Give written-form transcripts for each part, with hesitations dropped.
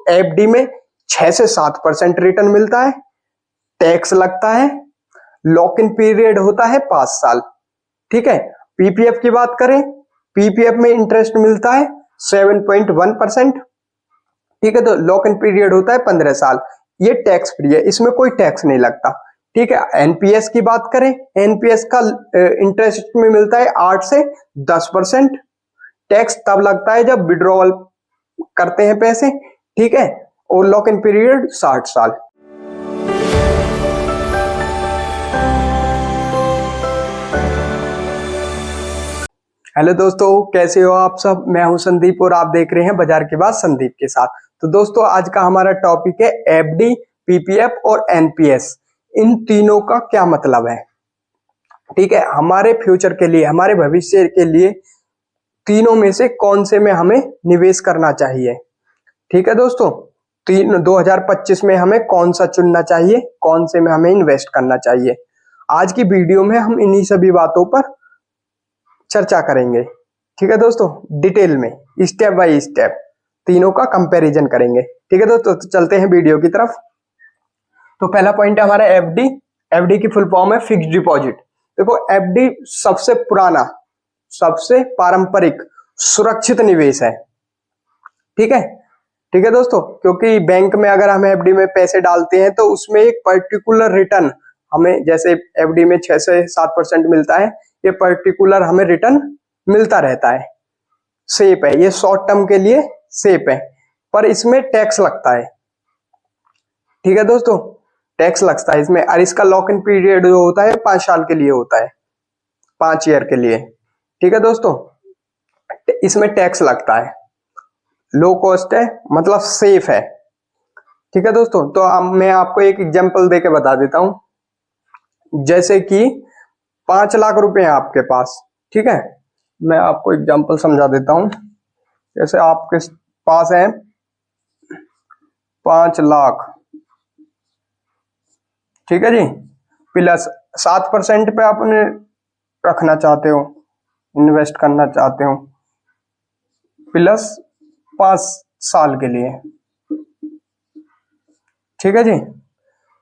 FD में 6 से 7% return मिलता है, टैक्स लगता है, लॉक इन पीरियड होता है 5 साल। ठीक है, पीपीएफ की बात करें, पीपीएफ में इंटरेस्ट मिलता है 7.1%। ठीक है, तो लॉक इन पीरियड होता है 15 साल। ये टैक्स फ्री है, इसमें कोई टैक्स नहीं लगता। ठीक है, एनपीएस की बात करें, एनपीएस का इंटरेस्ट में मिलता है 8 से 10%। टैक्स तब लगता है जब विड्रॉवल करते हैं पैसे। ठीक है, और लॉक इन पीरियड 60 साल। हेलो दोस्तों, कैसे हो आप सब। मैं हूं संदीप और आप देख रहे हैं बाजार की बात संदीप के साथ। तो दोस्तों, आज का हमारा टॉपिक है एफडी, पीपीएफ और एनपीएस। इन तीनों का क्या मतलब है। ठीक है, हमारे फ्यूचर के लिए, हमारे भविष्य के लिए तीनों में से कौन से में हमें निवेश करना चाहिए। ठीक है दोस्तों, 2025 में हमें कौन सा चुनना चाहिए, कौन से में हमें इन्वेस्ट करना चाहिए। आज की वीडियो में हम इन्हीं सभी बातों पर चर्चा करेंगे। ठीक है दोस्तों, डिटेल में स्टेप बाय स्टेप तीनों का कंपैरिजन करेंगे। ठीक है दोस्तों, तो चलते हैं वीडियो की तरफ। तो पहला पॉइंट है हमारा एफडी। एफडी की फुल फॉर्म है फिक्स्ड डिपॉजिट। देखो, एफडी सबसे पुराना, सबसे पारंपरिक सुरक्षित निवेश है। ठीक है, ठीक है दोस्तों, क्योंकि बैंक में अगर हम एफडी में पैसे डालते हैं तो उसमें एक पर्टिकुलर रिटर्न हमें, जैसे एफडी में 6 से 7% मिलता है, ये पर्टिकुलर हमें रिटर्न मिलता रहता है। सेफ है, ये शॉर्ट टर्म के लिए सेफ है, पर इसमें टैक्स लगता है। ठीक है दोस्तों, टैक्स लगता है इसमें, और इसका लॉक इन पीरियड जो होता है 5 साल के लिए होता है, 5 ईयर के लिए। ठीक है दोस्तों, इसमें टैक्स लगता है, लो कॉस्ट है, मतलब सेफ है। ठीक है दोस्तों, तो मैं आपको एक एग्जांपल देके बता देता हूं। जैसे कि 5 लाख रुपए हैं आपके पास। ठीक है, मैं आपको एग्जांपल समझा देता हूं। जैसे आपके पास है 5 लाख, ठीक है जी, प्लस 7% पे आपने रखना चाहते हो, इन्वेस्ट करना चाहते हो, प्लस 5 साल के लिए। ठीक है जी,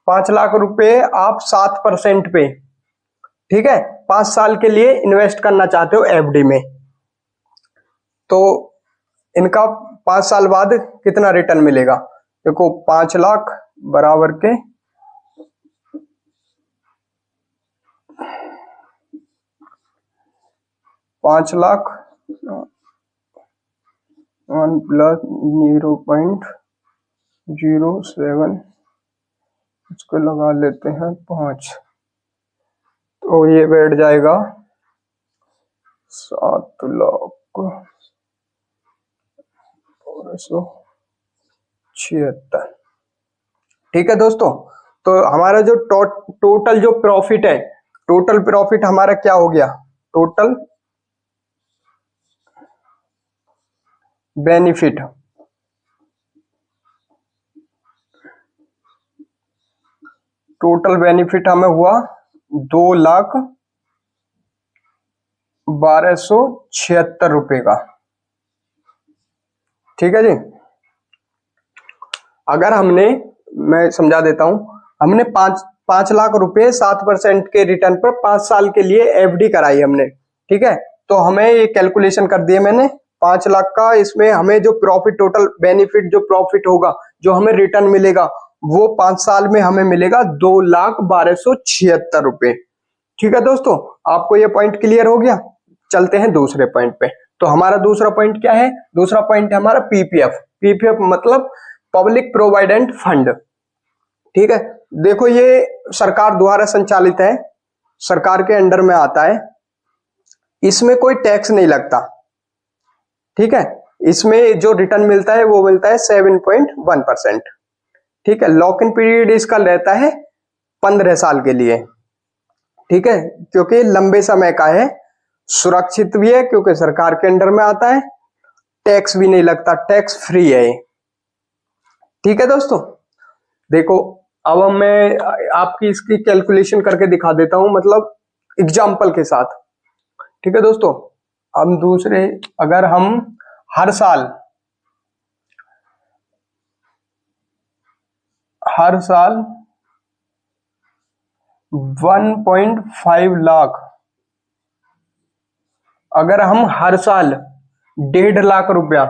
5 लाख रुपए आप 7% पे, ठीक है, 5 साल के लिए इन्वेस्ट करना चाहते हो एफडी में। तो इनका 5 साल बाद कितना रिटर्न मिलेगा। देखो, 5 लाख बराबर के 5 लाख 1 प्लस 0.07, इसको लगा लेते हैं 5, तो ये बैठ जाएगा 7,476। ठीक है दोस्तों, तो हमारा जो टोटल जो प्रॉफिट है, टोटल प्रॉफिट हमारा क्या हो गया, टोटल बेनिफिट, टोटल बेनिफिट हमें हुआ 2,12,76 रुपए का। ठीक है जी, अगर हमने, मैं समझा देता हूं, हमने 5 लाख रुपए 7% के रिटर्न पर 5 साल के लिए एफडी कराई हमने। ठीक है, तो हमें ये कैलकुलेशन कर दिए मैंने 5 लाख का, इसमें हमें जो प्रॉफिट, टोटल बेनिफिट जो प्रॉफिट होगा, जो हमें रिटर्न मिलेगा, वो 5 साल में हमें मिलेगा 2,12,76 रुपए। ठीक है दोस्तों, आपको ये पॉइंट क्लियर हो गया। चलते हैं दूसरे पॉइंट पे। तो हमारा दूसरा पॉइंट क्या है, दूसरा पॉइंट है हमारा पीपीएफ। पीपीएफ मतलब पब्लिक प्रोविडेंट फंड। ठीक है, देखो, ये सरकार द्वारा संचालित है, सरकार के अंडर में आता है, इसमें कोई टैक्स नहीं लगता। ठीक है, इसमें जो रिटर्न मिलता है वो मिलता है 7.1%। ठीक है, लॉक इन पीरियड इसका रहता है 15 साल के लिए। ठीक है, क्योंकि लंबे समय का है, सुरक्षित भी है क्योंकि सरकार के अंडर में आता है, टैक्स भी नहीं लगता, टैक्स फ्री है। ठीक है दोस्तों, देखो, अब मैं आपकी इसकी कैलकुलेशन करके दिखा देता हूं, मतलब एग्जाम्पल के साथ। ठीक है दोस्तों, हम दूसरे, अगर हम हर साल हर साल 1.5 लाख, अगर हम हर साल 1.5 लाख रुपया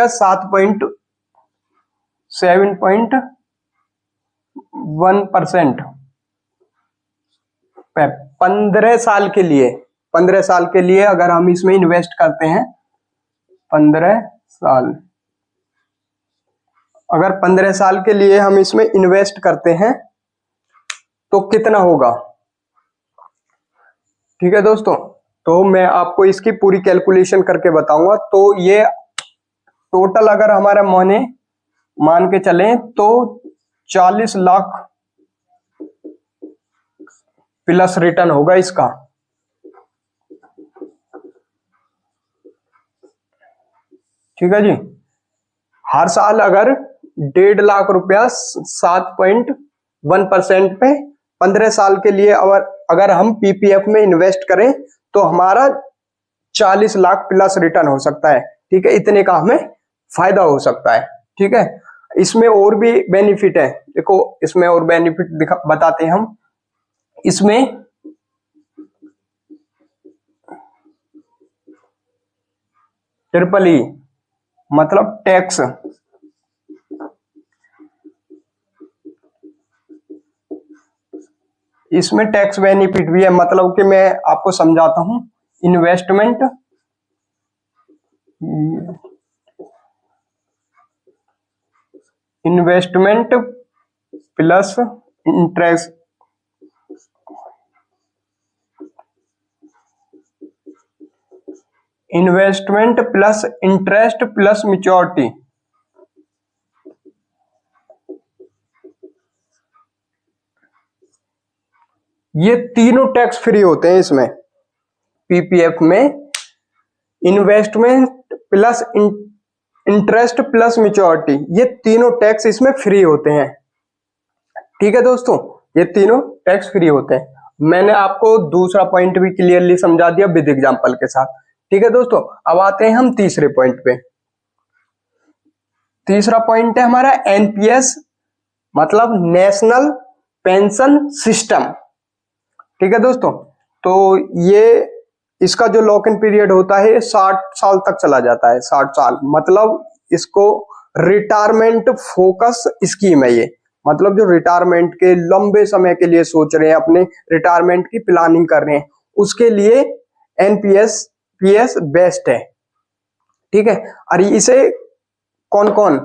7.1% पे 15 साल के लिए 15 साल के लिए अगर हम इसमें इन्वेस्ट करते हैं, 15 साल, अगर 15 साल के लिए हम इसमें इन्वेस्ट करते हैं तो कितना होगा। ठीक है दोस्तों, तो मैं आपको इसकी पूरी कैलकुलेशन करके बताऊंगा। तो ये टोटल अगर हमारा मान के चलें तो 40 लाख प्लस रिटर्न होगा इसका। ठीक है जी, हर साल अगर 1.5 लाख रुपया 7.1% पे 15 साल के लिए अगर हम पीपीएफ में इन्वेस्ट करें तो हमारा 40 लाख प्लस रिटर्न हो सकता है। ठीक है, इतने का हमें फायदा हो सकता है। ठीक है, इसमें और भी बेनिफिट है, देखो इसमें और बेनिफिट बताते हैं हम। इसमें ट्रिपल ई मतलब टैक्स, इसमें टैक्स बेनिफिट भी है। मतलब कि मैं आपको समझाता हूं, investment plus interest, investment plus interest plus maturity, ये तीनों टैक्स फ्री होते हैं इसमें। पीपीएफ में investment plus interest plus maturity, ये तीनों टैक्स इसमें फ्री होते हैं। ठीक है दोस्तों, ये तीनों टैक्स फ्री होते हैं। मैंने आपको दूसरा पॉइंट भी क्लियरली समझा दिया विद एग्जांपल के साथ। ठीक है दोस्तों, अब आते हैं हम तीसरे पॉइंट पे। तीसरा पॉइंट है हमारा एनपीएस मतलब नेशनल पेंशन सिस्टम। ठीक है दोस्तों, तो ये इसका जो लॉक इन पीरियड होता है 60 साल तक चला जाता है। 60 साल मतलब इसको रिटायरमेंट फोकस स्कीम है ये। मतलब जो रिटायरमेंट के लंबे समय के लिए सोच रहे हैं, अपने रिटायरमेंट की प्लानिंग कर रहे हैं, उसके लिए एनपीएस पीएस बेस्ट है। ठीक है, और इसे कौन कौन,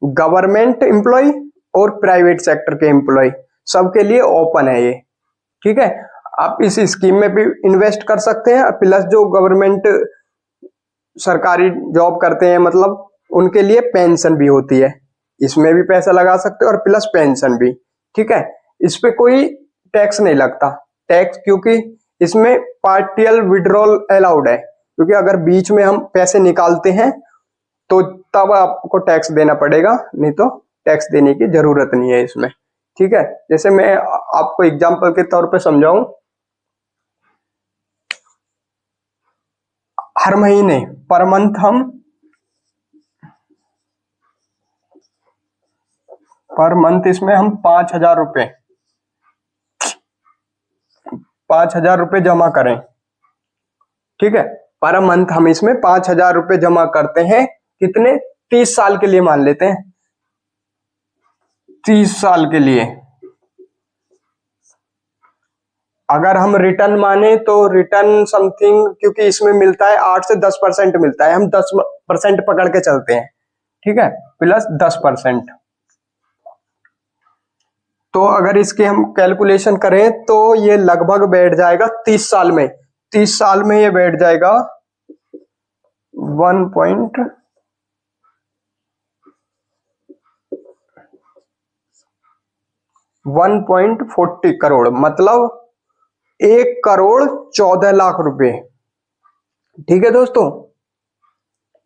गवर्नमेंट एम्प्लॉय और प्राइवेट सेक्टर के एम्प्लॉय सबके लिए ओपन है ये। ठीक है, आप इस स्कीम में भी इन्वेस्ट कर सकते हैं। प्लस जो गवर्नमेंट सरकारी जॉब करते हैं मतलब उनके लिए पेंशन भी होती है, इसमें भी पैसा लगा सकते हैं और प्लस पेंशन भी। ठीक है, इस पे कोई टैक्स नहीं लगता। टैक्स क्योंकि इसमें पार्टियल विड्रॉल अलाउड है, क्योंकि अगर बीच में हम पैसे निकालते हैं तो तब आपको टैक्स देना पड़ेगा, नहीं तो टैक्स देने की जरूरत नहीं है इसमें। ठीक है, जैसे मैं आपको एग्जांपल के तौर पे समझाऊं, हर महीने पर मंथ हम इसमें हम 5,000 रुपए जमा करें। ठीक है, पर मंथ हम इसमें 5,000 रुपए जमा करते हैं। कितने, 30 साल के लिए मान लेते हैं, 30 साल के लिए। अगर हम रिटर्न माने तो रिटर्न समथिंग, क्योंकि इसमें मिलता है 8 से 10% मिलता है, हम 10% पकड़ के चलते हैं। ठीक है, प्लस 10%। तो अगर इसकी हम कैलकुलेशन करें तो ये लगभग बैठ जाएगा 30 साल में, 30 साल में ये बैठ जाएगा 1.40 करोड़, मतलब 1,14,00,000 रुपए। ठीक है दोस्तों,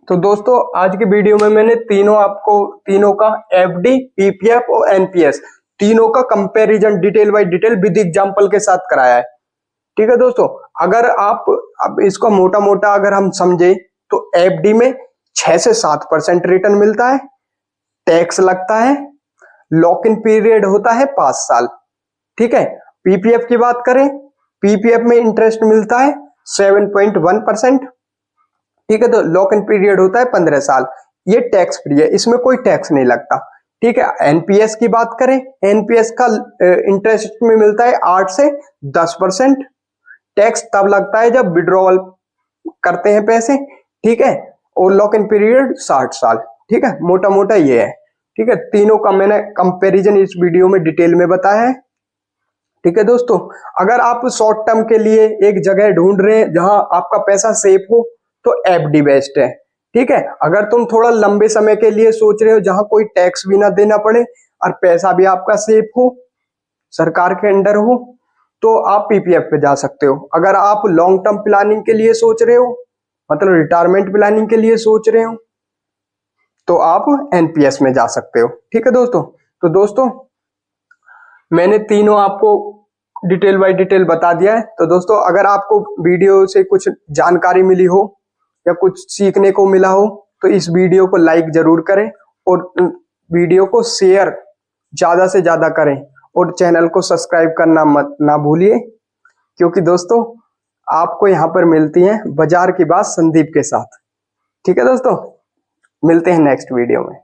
तो दोस्तों आज की वीडियो में मैंने तीनों का एफडी, पीपीएफ और एनपीएस तीनों का comparison detail by detail with example के साथ कराया है। ठीक है दोस्तों, अगर आप अब इसको मोटा मोटा अगर हम समझे तो एफडी में 6 से 7% रिटर्न मिलता है, टैक्स लगता है लॉक इन पीरियड होता है 5 साल। ठीक है, पीपीएफ की बात करें, पीपीएफ में इंटरेस्ट मिलता है 7.1%। ठीक है, तो लॉक इन पीरियड होता है 15 साल। ये टैक्स फ्री है, इसमें कोई टैक्स नहीं लगता। ठीक है, एनपीएस की बात करें, एनपीएस का इंटरेस्ट में मिलता है 8 से 10%। टैक्स तब लगता है जब विड्रॉवल करते हैं पैसे। ठीक है, और लॉक इन पीरियड 60 साल। ठीक है, मोटा मोटा ये है। ठीक है, तीनों का मैंने कंपैरिजन इस वीडियो में डिटेल में बताया है। ठीक है दोस्तों, अगर आप शॉर्ट टर्म के लिए एक जगह ढूंढ रहे हैं जहां आपका पैसा सेफ हो तो एफडी बेस्ट है। ठीक है, अगर तुम थोड़ा लंबे समय के लिए सोच रहे हो जहां कोई टैक्स भी ना देना पड़े और पैसा भी आपका सेफ हो, सरकार के अंडर हो, तो आप पीपीएफ पे जा सकते हो। अगर आप लॉन्ग टर्म प्लानिंग के लिए सोच रहे हो, मतलब रिटायरमेंट प्लानिंग के लिए सोच रहे हो, तो आप एनपीएस में जा सकते हो। ठीक है दोस्तों, तो दोस्तों मैंने तीनों आपको डिटेल बाय डिटेल बता दिया है। तो दोस्तों अगर आपको वीडियो से कुछ जानकारी मिली हो या कुछ सीखने को मिला हो तो इस वीडियो को लाइक जरूर करें और वीडियो को शेयर ज्यादा से ज्यादा करें और चैनल को सब्सक्राइब करना मत ना भूलिए, क्योंकि दोस्तों आपको यहाँ पर मिलती हैं बाजार की बात संदीप के साथ। ठीक है दोस्तों, मिलते हैं नेक्स्ट वीडियो में।